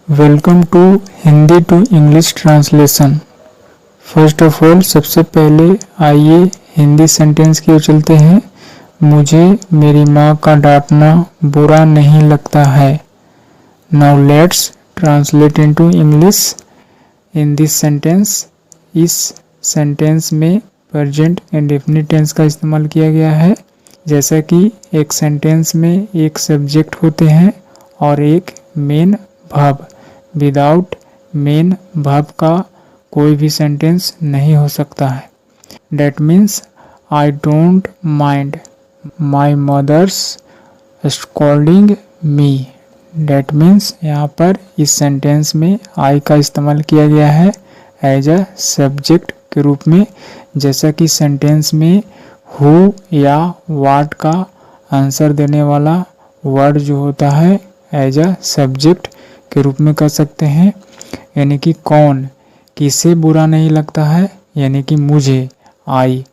Welcome to Hindi to English translation. First of all सबसे पहले आइए हिंदी सेंटेंस की ओर चलते हैं। मुझे मेरी माँ का डांटना बुरा नहीं लगता है। Now let's translate into English in this sentence. इस सेंटेंस में प्रेजेंट इंडेफिनिट टेंस का इस्तेमाल किया गया है। जैसा कि एक सेंटेंस में एक सब्जेक्ट होते हैं और एक main verb. Without main verb का कोई भी सेंटेंस नहीं हो सकता है। That means I don't mind my mother's scolding me. That means यहाँ पर इस सेंटेंस में आई का इस्तेमाल किया गया है एज अ सब्जेक्ट के रूप में। जैसा कि सेंटेंस में हु या व्हाट का आंसर देने वाला वर्ड जो होता है एज अ सब्जेक्ट के रूप में कर सकते हैं। यानी कि कौन, किसे बुरा नहीं लगता है, यानी कि मुझे, आई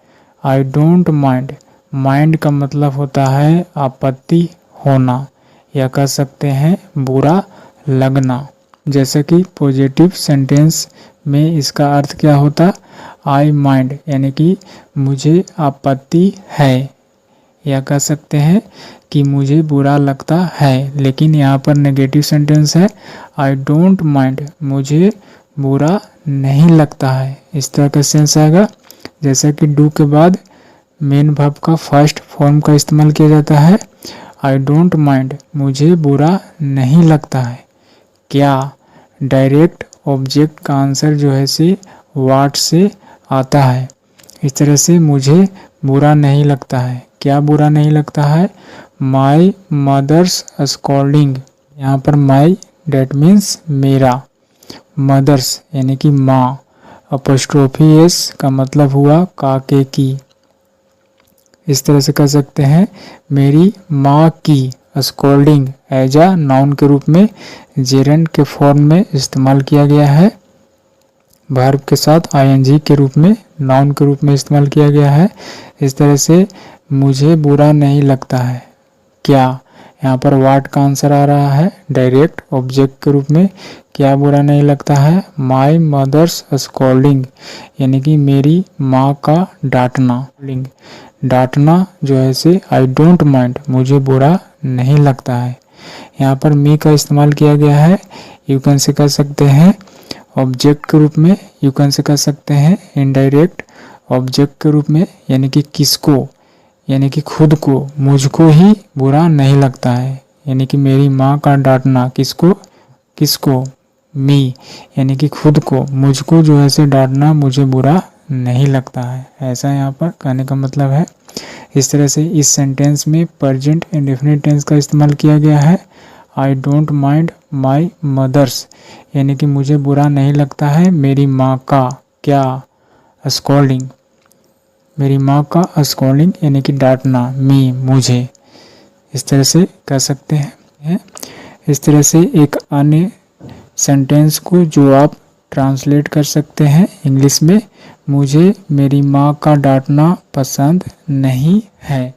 डोंट माइंड। माइंड का मतलब होता है आपत्ति होना या कह सकते हैं बुरा लगना। जैसे कि पॉजिटिव सेंटेंस में इसका अर्थ क्या होता, आई माइंड, यानी कि मुझे आपत्ति है या कह सकते हैं कि मुझे बुरा लगता है। लेकिन यहाँ पर नेगेटिव सेंटेंस है आई डोंट माइंड, मुझे बुरा नहीं लगता है। इस तरह का सेंस आएगा। जैसे कि डू के बाद मेन वर्ब का फर्स्ट फॉर्म का इस्तेमाल किया जाता है आई डोंट माइंड, मुझे बुरा नहीं लगता है। क्या, डायरेक्ट ऑब्जेक्ट का आंसर जो है से व्हाट से आता है। इस तरह से मुझे बुरा नहीं लगता है। क्या बुरा नहीं लगता है, माई मदर्स स्कॉल्डिंग। यहाँ पर माई डेट मीन्स मेरा, मदर्स यानी कि माँ, अपोस्ट्रोफी एस का मतलब हुआ काके की। इस तरह से कह सकते हैं मेरी माँ की स्कॉल्डिंग एज अ नाउन के रूप में जेरेंड के फॉर्म में इस्तेमाल किया गया है। वर्ब के साथ आईएनजी के रूप में नाउन के रूप में इस्तेमाल किया गया है। इस तरह से मुझे बुरा नहीं लगता है। क्या, यहाँ पर व्हाट का आंसर आ रहा है डायरेक्ट ऑब्जेक्ट के रूप में। क्या बुरा नहीं लगता है, माई मदर्स स्कॉल्डिंग, यानी कि मेरी माँ का डांटना। डांटना जो है से आई डोंट माइंड, मुझे बुरा नहीं लगता है। यहाँ पर मी का इस्तेमाल किया गया है। यू कैन से कह सकते हैं ऑब्जेक्ट के रूप में, यू कैन से कह सकते हैं इनडायरेक्ट ऑब्जेक्ट के रूप में, यानी कि किसको, यानी कि खुद को, मुझको ही बुरा नहीं लगता है। यानी कि मेरी माँ का डांटना किसको, मी, यानी कि खुद को, मुझको जो है से डांटना मुझे बुरा नहीं लगता है। ऐसा यहाँ पर कहने का मतलब है। इस तरह से इस सेंटेंस में प्रेजेंट इंडेफिनिट टेंस का इस्तेमाल किया गया है I don't mind my mother's, यानी कि मुझे बुरा नहीं लगता है मेरी माँ का क्या, स्कॉल्डिंग, मेरी माँ का स्कॉल्डिंग यानी कि डांटना, मी, मुझे। इस तरह से कह सकते हैं। इस तरह से एक अन्य सेंटेंस को जो आप ट्रांसलेट कर सकते हैं इंग्लिश में, मुझे मेरी माँ का डांटना पसंद नहीं है।